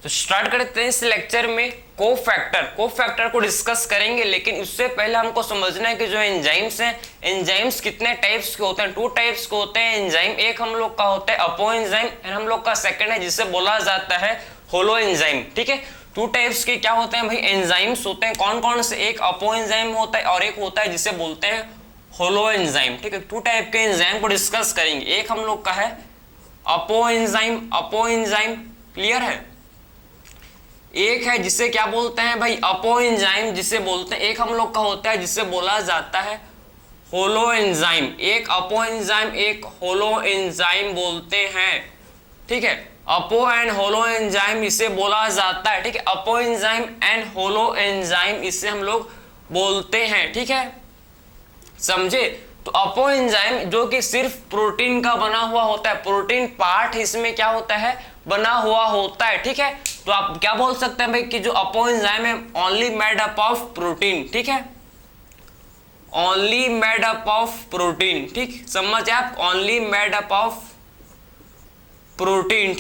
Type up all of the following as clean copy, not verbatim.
तो स्टार्ट करते हैं इस लेक्चर में कोफैक्टर को डिस्कस करेंगे, लेकिन उससे पहले हमको समझना है कि जो एंजाइम्स हैं, एंजाइम्स कितने टाइप्स के होते हैं। 2 टाइप्स के होते हैं एंजाइम। एक हम लोग का होता है अपो एंजाइम एंड हम लोग का सेकंड है जिसे बोला जाता है होलो एंजाइम। ठीक है, 2 टाइप्स के क्या होते हैं भाई, एंजाइम्स होते हैं। कौन कौन से? एक अपो एंजाइम होता है और एक होता है जिसे बोलते हैं होलो एंजाइम। ठीक है, 2 टाइप के एंजाइम को डिस्कस करेंगे। एक हम लोग का है अपो एंजाइम, क्लियर है। एक है जिसे क्या बोलते हैं भाई, अपो एंजाइम जिसे बोलते हैं। एक हम लोग का होता है जिसे बोला जाता है होलो एंजाइम। एक अपो एंजाइम, एक होलो एंजाइम बोलते हैं। ठीक है, अपो एंड होलो एंजाइम इसे बोला जाता है। ठीक है, अपो एंजाइम एंड होलो एंजाइम इसे हम लोग बोलते हैं। ठीक है, समझे। तो अपो एंजाइम जो कि सिर्फ प्रोटीन का बना हुआ होता है, प्रोटीन पार्ट इसमें क्या होता है, बना हुआ होता है। ठीक है, तो आप क्या बोल सकते हैं भाई कि जो अपो एंजाइम है only made up of protein. ठीक है, only made up of protein. ठीक, समझ आप, only made up of protein.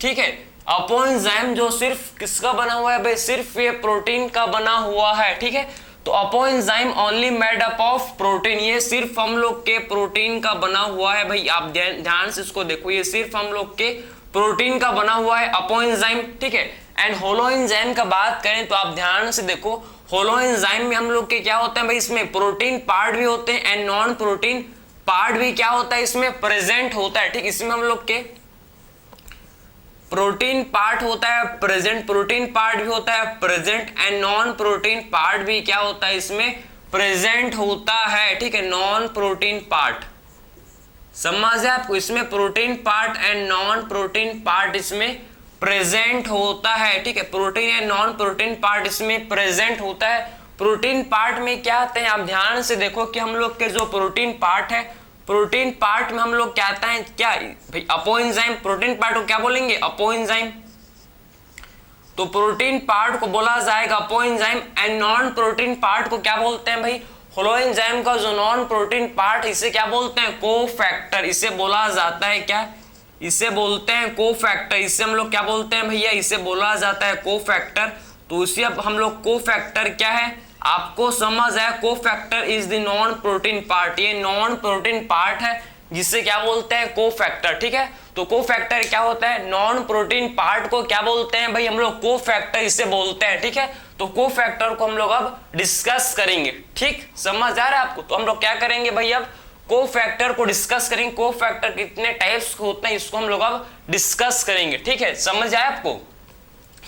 ठीक है, अपो एंजाइम जो सिर्फ किसका बना हुआ है भाई, सिर्फ ये प्रोटीन का बना हुआ है। ठीक है, तो apoenzyme only made up of protein, ये सिर्फ हम लोग के प्रोटीन का बना हुआ है। भाई आप ध्यान से इसको देखो, ये सिर्फ हम लोग के प्रोटीन का बना हुआ है अपो एंजाइम। ठीक है, एंड होलो एंजाइम का बात करें तो आप ध्यान से देखो, होलो एंजाइम में हम लोग के क्या होते हैं भाई, इसमें प्रोटीन पार्ट भी होते हैं एंड नॉन प्रोटीन पार्ट भी क्या होता है, इसमें प्रेजेंट होता है। ठीक, इसमें हम लोग के प्रोटीन पार्ट होता है प्रेजेंट, प्रोटीन पार्ट भी होता है present and non protein part भी क्या होता है, इसमें प्रेजेंट होता है। ठीक है, नॉन प्रोटीन पार्ट, समझ है आपको, इसमें protein part and non protein part इसमें प्रेजेंट होता है। ठीक है, protein and non protein part इसमें प्रेजेंट होता है। प्रोटीन पार्ट में क्या आते हैं, आप ध्यान से देखो कि हम लोग के जो प्रोटीन पार्ट है, प्रोटीन पार्ट में हम लोग क्या आता है, क्या भाई अपो एंजाइम। प्रोटीन पार्ट को क्या बोलेंगे, अपो एंजाइम। तो प्रोटीन पार्ट को बोला जाएगा apoenzyme and non protein part को क्या बोलते हैं भाई, होलो एंजाइम का जो नॉन प्रोटीन पार्ट इसे क्या बोलते हैं, कोफैक्टर। इसे बोला जाता है क्या, इसे बोलते हैं कोफैक्टर। इसे हम लोग क्या बोलते हैं भैया, इसे बोला जाता है कोफैक्टर। तो इसे अब हम लोग कोफैक्टर क्या है, आपको समझ है, cofactor is the non protein part. ये नॉन प्रोटीन पार्ट है जिसे क्या बोलते हैं, कोफैक्टर। ठीक है, तो कोफैक्टर क्या होता है, नॉन प्रोटीन पार्ट को क्या बोलते हैं भाई, हम लोग कोफैक्टर इसे बोलते हैं। ठीक है, तो कोफैक्टर को हम लोग अब डिस्कस करेंगे। ठीक, समझ आ रहा है आपको। तो हम लोग क्या करेंगे भाई, अब कोफैक्टर को डिस्कस करेंगे। कोफैक्टर कितने टाइप्स के होते हैं इसको हम लोग अब डिस्कस करेंगे। ठीक है, समझ आया आपको।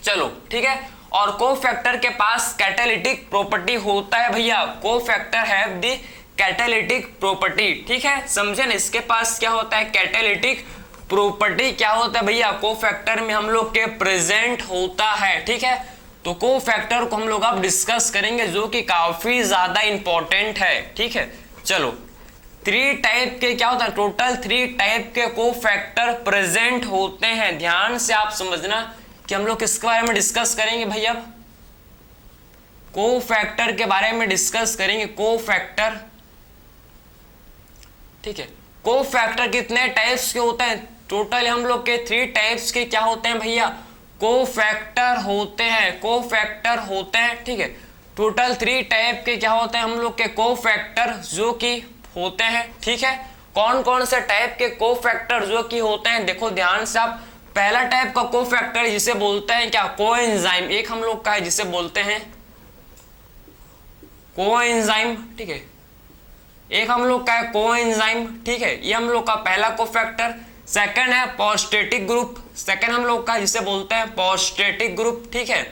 चलो ठीक है, और कोफैक्टर के पास कैटालिटिक प्रॉपर्टी होता है भैया, cofactor have the catalytic property. ठीक है, समझे ना, इसके पास क्या होता है, कैटालिटिक प्रॉपर्टी क्या होता है भैया, कोफैक्टर में हम लोग के प्रेजेंट होता है। ठीक है, तो कोफैक्टर को हम लोग अब डिस्कस करेंगे जो कि काफी ज्यादा इंपॉर्टेंट है। ठीक है, चलो 3 टाइप के क्या होता है, टोटल 3 टाइप के कोफैक्टर प्रेजेंट होते हैं। ध्यान से आप समझना कि हम लोग किसके बारे में डिस्कस करेंगे भैया, कोफैक्टर के बारे में डिस्कस करेंगे, कोफैक्टर। ठीक है, कोफैक्टर कितने टाइप्स के होते हैं, टोटल हम लोग के 3 टाइप्स के क्या होते हैं भैया, कोफैक्टर होते हैं, कोफैक्टर होते हैं। ठीक है, टोटल 3 टाइप के क्या होते हैं हम लोग के कोफैक्टर जो कि होते हैं। ठीक है, कौन कौन से टाइप के कोफैक्टर जो कि होते हैं, देखो ध्यान से आप। पहला टाइप का कोफैक्टर जिसे बोलते हैं क्या, कोएंजाइम। एक हम लोग का है जिसे बोलते हैं कोएंजाइम। ठीक है, एक हम लोग का है कोएंजाइम। ठीक है, ये हम लोग का पहला कोफैक्टर। सेकंड है पॉस्टेटिक ग्रुप, सेकंड हम लोग का जिसे बोलते हैं पॉस्टेटिक ग्रुप। ठीक है,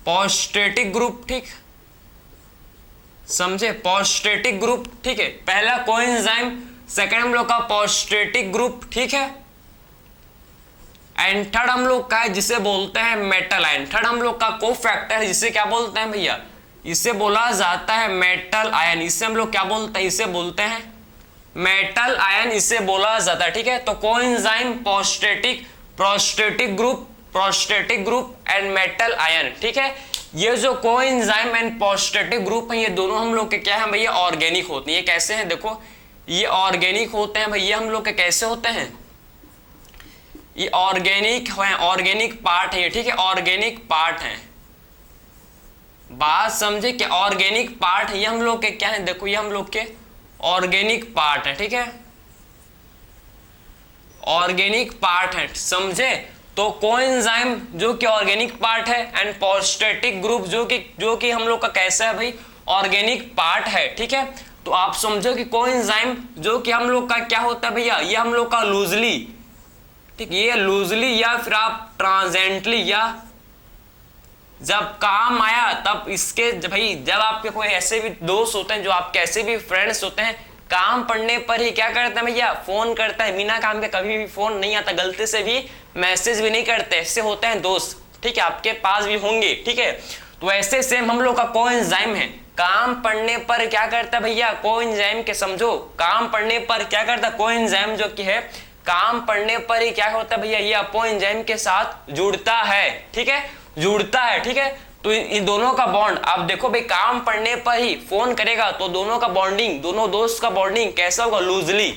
पॉस्टेटिक ग्रुप। ठीक, समझे, पॉस्टेटिक ग्रुप। ठीक है, पहला कोएंजाइम, सेकंड हम लोग का पॉस्टेटिक ग्रुप। ठीक है, एंड थर्ड हम लोग का है जिसे बोलते हैं मेटल आयन। थर्ड हम लोग का कोफैक्टर जिसे क्या बोलते हैं भैया, इसे बोला जाता है मेटल आयन। इसे हम लोग क्या बोलते हैं, इसे बोलते हैं मेटल आयन, इसे बोला जाता है। ठीक है, तो coenzyme, prosthetic, prosthetic group, prosthetic group and metal ion. ठीक है, ये जो कोएंजाइम एंड पॉस्टेटिक ग्रुप है ये दोनों हम लोग के क्या है भैया, ऑर्गेनिक होते हैं। ये कैसे हैं, देखो ये ऑर्गेनिक होते हैं भैया, हम लोग के कैसे होते हैं, ये ऑर्गेनिक है, ऑर्गेनिक पार्ट है, ठीक है, ऑर्गेनिक पार्ट है। बात समझे कि ऑर्गेनिक पार्ट है, ये हम लोग के क्या है, देखो ये हम लोग के ऑर्गेनिक पार्ट है, ठीक है, ऑर्गेनिक पार्ट है, समझे। तो कोएंजाइम जो कि ऑर्गेनिक पार्ट है एंड फोस्फेटिक ग्रुप जो कि हम लोग का कैसा है भाई, ऑर्गेनिक पार्ट है, ठीक है। तो आप समझो कि कोएंजाइम जो कि हम लोग का क्या होता है भैया, ये हम लोग का लूजली, ठीक, ये लूजली या फिर आप ट्रांजेंटली, या जब काम आया तब इसके भाई, जब आपके कोई ऐसे भी दोस्त होते हैं, जो आपके ऐसे भी फ्रेंड्स होते हैं, काम पड़ने पर ही क्या करते हैं भैया, फोन करता है, बिना काम के कभी भी फोन नहीं आता, गलती से भी मैसेज भी नहीं करते, ऐसे होते हैं दोस्त, ठीक है, आपके पास भी होंगे, ठीक है। तो ऐसे सेम हम लोग का कोएंजाइम है, काम पड़ने पर क्या करता है भैया, कोएंजाइम के समझो, काम पड़ने पर क्या करता है, कोएंजाइम जो कि है काम पड़ने पर ही क्या होता है भैया, ये अपोएंजाइम के साथ जुड़ता है, ठीक है, जुड़ता है, ठीक है। तो इन दोनों का बॉन्ड आप देखो भाई, काम पड़ने पर ही फोन करेगा तो दोनों का बॉन्डिंग, दोनों दोस्त का बॉन्डिंग कैसा होगा, लूजली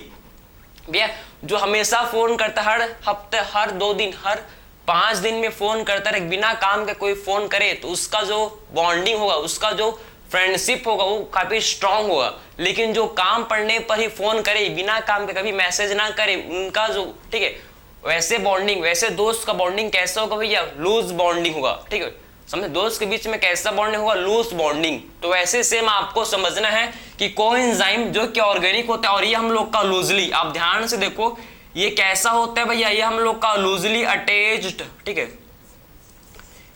भैया। जो हमेशा फोन करता, हर हफ्ते, हर 2 दिन, हर 5 दिन में फोन करता रहे, बिना काम के कोई फोन करे, तो उसका जो बॉन्डिंग होगा, उसका जो फ्रेंडशिप होगा वो काफी स्ट्रांग होगा। लेकिन जो काम पड़ने पर ही फोन करे, बिना काम के कभी मैसेज ना करे, उनका जो, ठीक है, वैसे बॉन्डिंग, वैसे दोस्त का बॉन्डिंग कैसा होगा भैया, लूज बॉन्डिंग होगा, ठीक है, समझे, दोस्त के बीच में कैसा बॉन्डिंग होगा, लूज बॉन्डिंग। तो वैसे सेम आपको समझना है कि कोएंजाइम जो कि ऑर्गेनिक होता है और ये हम लोग का लूजली, आप ध्यान से देखो ये कैसा होता है भैया, ये हम लोग का लूजली अटैच्ड, ठीक है,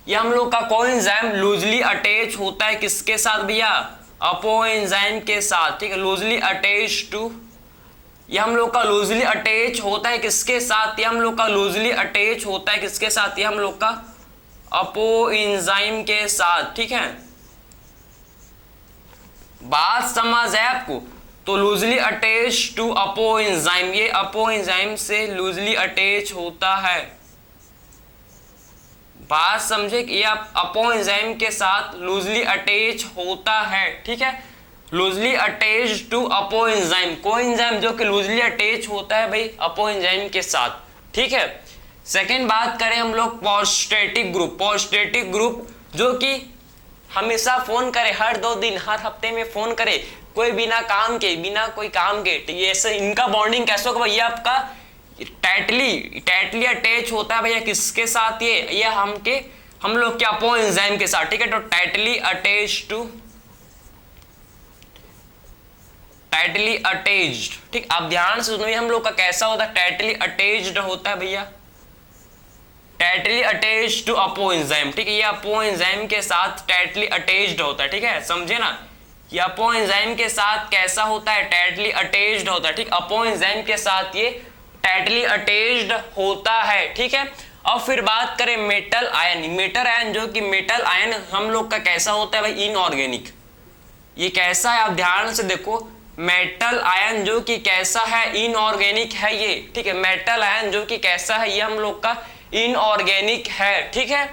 ये हम लोग का कोएंजाइम लूजली अटैच होता है किसके साथ भैया, अपोएंजाइम के साथ, ठीक है, लूजली अटैच टू, ये हम लोग का लूजली अटैच होता है किसके साथ, ये हम लोग का लूजली अटैच होता है किसके साथ, ये हम लोग का अपोएंजाइम के साथ, ठीक है, बात समझ है आपको। तो लूजली अटैच टू अपोएंजाइम, ये अपोएंजाइम से लूजली अटैच होता है, बात समझे कि ये आप अपोएंजाइम के साथ लूजली अटैच होता है, ठीक है, लूजली अटैच टू अपोएंजाइम, कोएंजाइम जो कि लूजली अटैच होता है भाई अपोएंजाइम के साथ, ठीक है। सेकेंड बात करें हम लोग फोस्फेटिक ग्रुप, फोस्फेटिक ग्रुप जो कि हमेशा फोन करे, हर 2 दिन, हर हफ्ते में फोन करे, कोई बिना काम के, बिना कोई काम के, ये ऐसे इनका बॉन्डिंग कैसे होगा भैया, आपका टाइटली अटैच होता है भैया किसके साथ, ये हम लोग के अपोएंजाइम के साथ, ठीक है। तो टाइटली अटैच्ड, ठीक, आप ध्यान से सुनो, हम लोग का कैसा होता है, टाइटली अटैच्ड होता है भैया, टाइटली अटैच्ड टू अपोएंजाइम, ठीक है, ये अपोएंजाइम के साथ टाइटली अटैच्ड होता है, ठीक है, समझे ना, ये अपोएंजाइम के साथ कैसा होता है, टाइटली अटैच्ड होता है, ठीक, अपोएंजाइम के साथ ये टाइटली अटैच्ड होता है, ठीक है। अब फिर बात करें मेटल आयन, मेटल आयन जो कि मेटल आयन हम लोग का कैसा होता है भाई, इनऑर्गेनिक, ये कैसा है आप ध्यान से देखो, मेटल आयन जो कि कैसा है, इनऑर्गेनिक है ये, ठीक है, मेटल आयन जो कि कैसा है, ये हम लोग का इनऑर्गेनिक है, ठीक है।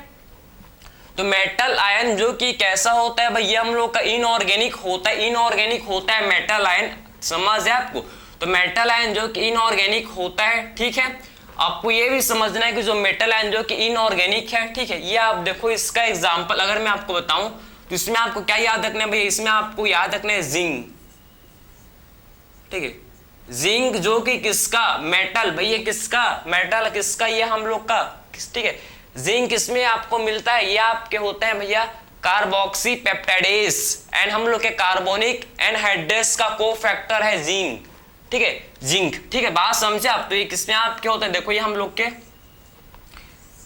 तो मेटल आयन जो कि कैसा होता है भाई, ये हम लोग का इनऑर्गेनिक होता है, इनऑर्गेनिक होता है मेटल आयन, समझ है आपको। तो मेटल आयन जो कि इनऑर्गेनिक होता है, ठीक है, आपको ये भी समझना है कि जो मेटल आयन जो कि इनऑर्गेनिक है, ठीक है, ये आप देखो इसका एग्जांपल अगर मैं आपको बताऊं तो इसमें आपको क्या याद रखना है भैया, इसमें आपको याद रखना है जिंक, ठीक है, जिंक जो कि किसका, मेटल भैया, किसका मेटल, किसका, ये हम लोग का, ठीक है, जिंक इसमें आपको मिलता है, ये आपके होते हैं भैया कार्बोक्सी पेप्टाइडेज एंड हम लोग के कार्बोनिक एनहाइड्रेस का कोफैक्टर है जिंक, ठीक है, जिंक, ठीक है, बात समझे आप। तो ये किसमें आपके होते हैं, देखो ये हम लोग के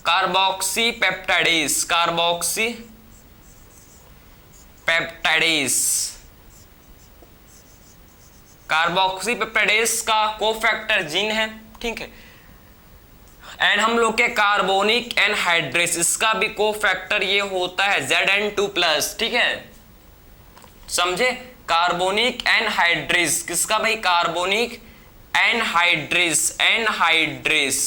carboxy peptidase, carboxy peptidase, carboxy peptidase का कोफैक्टर जिन है, ठीक है, एंड हम लोग के कार्बोनिक एनहाइड्रेस, इसका भी कोफैक्टर ये होता है Zn2+, ठीक है, समझे, कार्बोनिक एनहाइड्रेस, किसका भाई, कार्बोनिक एनहाइड्रेस, एनहाइड्रेस,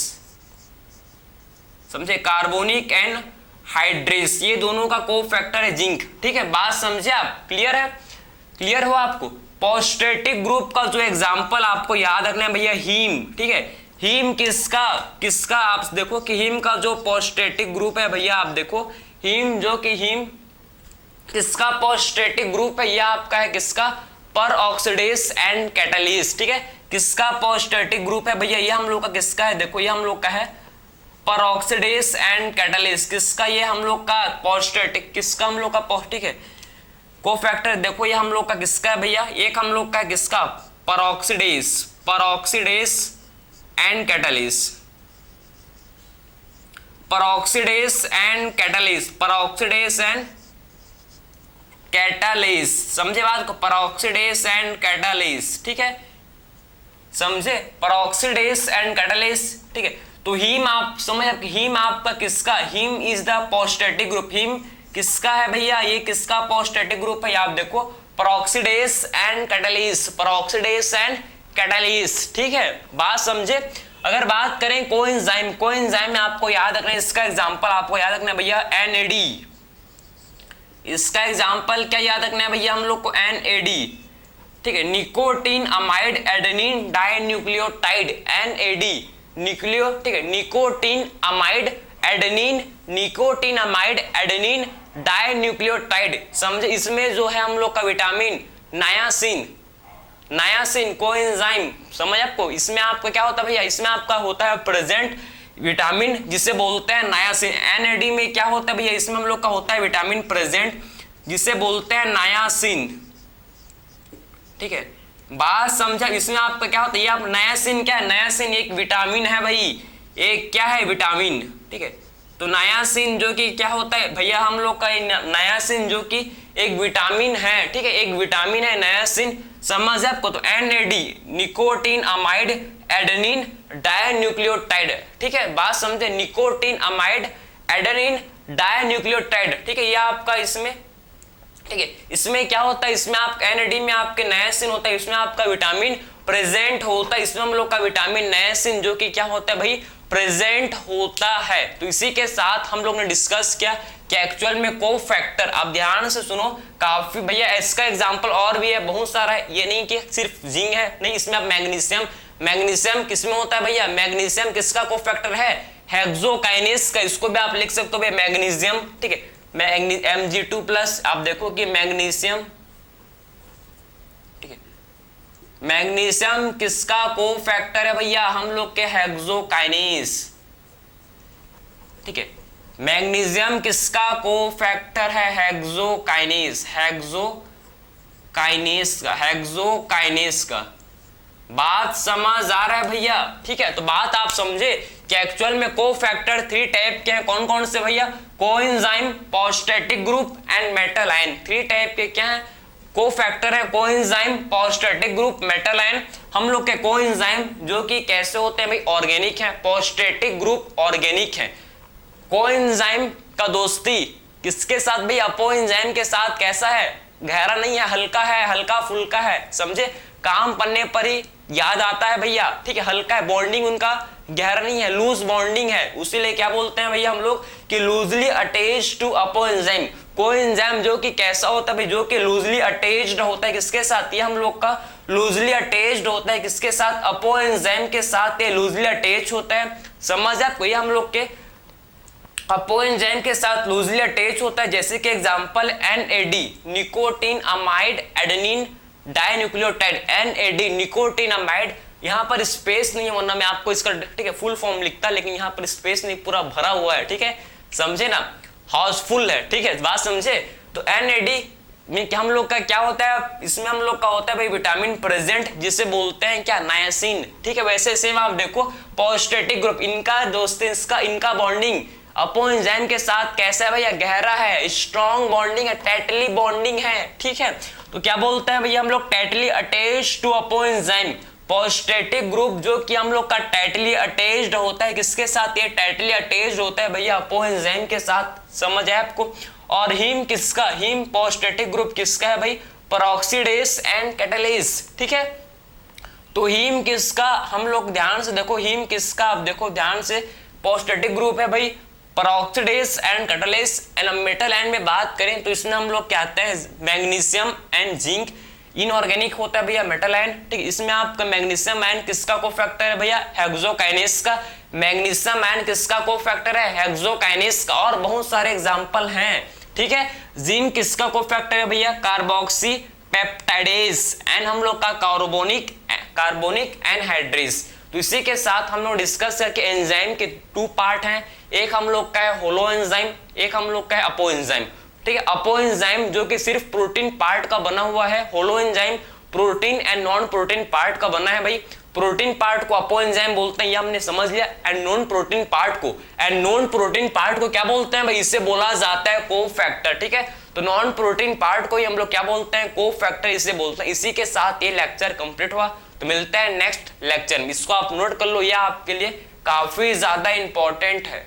समझे, कार्बोनिक एनहाइड्रेस, ये दोनों का कोफैक्टर है जिंक, ठीक है, बात समझे आप, क्लियर है, क्लियर हो आपको। फोस्फेटिक ग्रुप का जो एग्जांपल आपको याद रखना है भैया, हीम, ठीक है, हीम किसका किसका आप देखो कि हीम का जो पॉस्टेटिक ग्रुप है भैया, आप देखो हीम जो कि हीम किसका पॉस्टेटिक ग्रुप है, यह आपका है किसका पर ऑक्सीडेज एंड कैटालिस। ठीक है, किसका पॉस्टेटिक ग्रुप है भैया, ये हम लोग का किसका है, देखो ये हम लोग का है पर ऑक्सीडेज एंड कैटालिस। किसका, ये हम लोग का पॉस्टेटिक, किसका हम लोग का पॉस्टिक है कोफैक्टर, देखो ये हम लोग का किसका है भैया, एक हम लोग का किसका peroxidase and catalyst, peroxidase and catalyst, peroxidase and catalyst, समझे बात को, परऑक्सीडेज एंड कैटालिस। ठीक है, समझे, परऑक्सीडेज एंड कैटालिस। ठीक है, तो हीम आप समझ, हीम आपका किसका, haem is the prosthetic group, haem किसका है भैया, ये किसका पॉस्टेटिक ग्रुप है, आप देखो peroxidase and catalyst, peroxidase and catalyst. ठीक है, बात समझे। अगर बात करें कोएंजाइम, कोएंजाइम में आपको याद रखना है, इसका एग्जांपल आपको याद रखना है भैया NAD, इसका एग्जांपल क्या याद रखना है भैया हम लोग को, NAD। ठीक है, nicotine amide adenine dinucleotide, NAD nucleo, ठीक है, nicotine amide adenine, nicotine amide adenine dinucleotide. समझे, इसमें जो है हम लोग का विटामिन नायासिन, नायासिन कोएंजाइम, समझ आपको, इसमें आपका क्या होता है भैया, इसमें आपका होता है प्रेजेंट विटामिन जिसे बोलते हैं नायासिन। NAD में क्या होता है भैया, इसमें हम लोग का होता है विटामिन प्रेजेंट जिसे बोलते हैं नायासिन। ठीक है, बात समझा, इसमें आपका क्या होता है, ये आप नायासिन क्या है, नायासिन एक विटामिन है भाई, एक क्या है विटामिन। ठीक है, तो नायासिन जो कि क्या होता है भैया हम लोग का, नायासिन जो कि एक विटामिन है। ठीक है, एक विटामिन है नायासिन, समझ आपको। तो NAD nicotine amide adenine dinucleotide. ठीक है, बात समझे, निकोटीन अमाइड एडेनिन डाइन्यूक्लियोटाइड। ठीक है, ये आपका इसमें, ठीक है, इसमें क्या होता है, इसमें आप NAD में आपके नायासिन होता है, इसमें आपका विटामिन प्रेजेंट होता है, इसमें हम लोग का विटामिन नायासिन जो कि क्या होता है भाई प्रेजेंट होता है। तो इसी के साथ हम लोग ने डिस्कस किया कि एक्चुअल में कोफैक्टर, आप ध्यान से सुनो, काफी भैया इसका एग्जांपल और भी है, बहुत सारा है, ये नहीं कि सिर्फ जिंक है, नहीं, इसमें आप मैग्नीशियम, मैग्नीशियम किसमें होता है भैया, मैग्नीशियम किसका कोफैक्टर है, हेक्सोकाइनेस का, इसको भी आप लिख सकते हो भैया मैग्नीशियम। ठीक है, Mg2+, आप देखो कि मैग्नीशियम, ठीक है, मैग्नीशियम किसका कोफैक्टर है भैया, हम लोग के हेक्सोकाइनेस। ठीक है, मैग्नीशियम किसका कोफैक्टर है, हेक्सोकाइनेस, हेक्सोकाइनेस का, हेक्सोकाइनेस का। बात समझ आ रहा है भैया। ठीक है, तो बात आप समझे कि एक्चुअल में कोफैक्टर 3 टाइप के हैं, कौन कौन से भैया, coenzyme, prosthetic group and metal ion. 3 type के क्या है कोफैक्टर है, coenzyme, prosthetic group, metal ion. हम लोग के कोएंजाइम जो कि कैसे होते हैं भाई, ऑर्गेनिक है, पॉस्टेटिक ग्रुप ऑर्गेनिक है। कोएंजाइम का दोस्ती किसके साथ भाई, अपोएंजाइम के साथ कैसा है, गहरा नहीं है, हल्का है, हल्का फुल्का है, समझे, काम पड़ने पर ही याद आता है भैया। ठीक है, हल्का है, बॉन्डिंग उनका गहरा नहीं है, लूज बॉन्डिंग है, उसीलिए क्या बोलते हैं भैया हम लोग कि लूजली अटैच्ड टू अपोएंजाइम। कोएंजाइम जो कि कैसा होता है भाई, जो कि लूजली अटैच्ड होता है किसके साथ, ये हम लोग का लूजली अटैच्ड होता है किसके साथ, अपोएंजाइम के साथ ये लूजली अटैच होता है। समझ आपको, ये हम लोग के अपोएंजाइम के साथ लूजली अटैच होता है। जैसे कि example NAD nicotine amide adenine dinucleotide, NAD nicotine amide, यहाँ पर स्पेस नहीं है वरना मैं आपको इसका ठीक है फुल फॉर्म लिखता, लेकिन यहाँ पर स्पेस नहीं, पूरा भरा हुआ है। ठीक है, समझे ना, हाउसफुल है। ठीक है, बात समझे। तो NAD में क्या हम लोग का क्या होता है, इसमें हम लोग का होता है भाई विटामिन प्रेजेंट जिसे बोलते हैं क्या, नायासिन। ठीक है, वैसे सेम आप देखो पॉस्टेटिक ग्रुप, इनका दोस्त इसका, इनका बॉन्डिंग अपोएंजाइम के साथ कैसा है भैया, गहरा है, स्ट्रॉन्ग बॉन्डिंग है, टाइटली बॉन्डिंग है। ठीक है, तो क्या बोलते हैं भैया हम लोग, टाइटली अटैच्ड टू अपोएंजाइम। पॉस्टेटिक ग्रुप जो कि हम लोग का टाइटली अटैच्ड होता है किसके साथ, ये टाइटली अटैच्ड होता है भैया अपोएंजाइम के साथ, समझ है आपको। और हीम किसका, हीम पॉस्टेटिक ग्रुप किसका है भाई, परऑक्सीडेज एंड कैटालिस। ठीक है, तो हीम किसका, हम लोग ध्यान से देखो, हीम किसका, आप देखो ध्यान से, पॉस्टेटिक ग्रुप है भाई peroxidase and catalyst. And metal ion में बात करें तो इसमें हम लोग क्या आते हैं, मैग्नीशियम एंड जिंक। इनऑर्गेनिक होता है भैया मेटल आयन, ठीक। इसमें आपका मैग्नीशियम आयन किसका कोफैक्टर है भैया, हेक्सोकाइनेस का। मैग्नीशियम आयन किसका कोफैक्टर है, हेक्सोकाइनेस का। और बहुत सारे एग्जांपल हैं, ठीक है। जिंक किसका कोफैक्टर है भैया, कार्बोक्सी पेप्टाइडेज। एंड हम लोग का कार्बोनिक एनहाइड्रेज। तो इसी के साथ हम लोग डिस्कस करके एंजाइम के 2 पार्ट हैं, एक हम लोग का है होलो एंजाइम, एक हम लोग का है अपो एंजाइम, ठीक है। अपो एंजाइम जो कि सिर्फ प्रोटीन पार्ट का बना हुआ है, holo enzyme protein and non protein part का बना है भाई। प्रोटीन पार्ट को अपो एंजाइम बोलते हैं, ये हमने समझ लिया। एंड नॉन प्रोटीन पार्ट को क्या बोलते हैं भाई, इससे बोला जाता है कोफैक्टर, ठीक है। तो नॉन प्रोटीन पार्ट को ही हम लोग क्या बोलते हैं, कोफैक्टर इसे बोलते हैं। इसी के साथ ये लेक्चर कंप्लीट हुआ। तो मिलता है नेक्स्ट लेक्चर में, इसको आप नोट कर लो, यह आपके लिए काफी ज्यादा इंपॉर्टेंट है।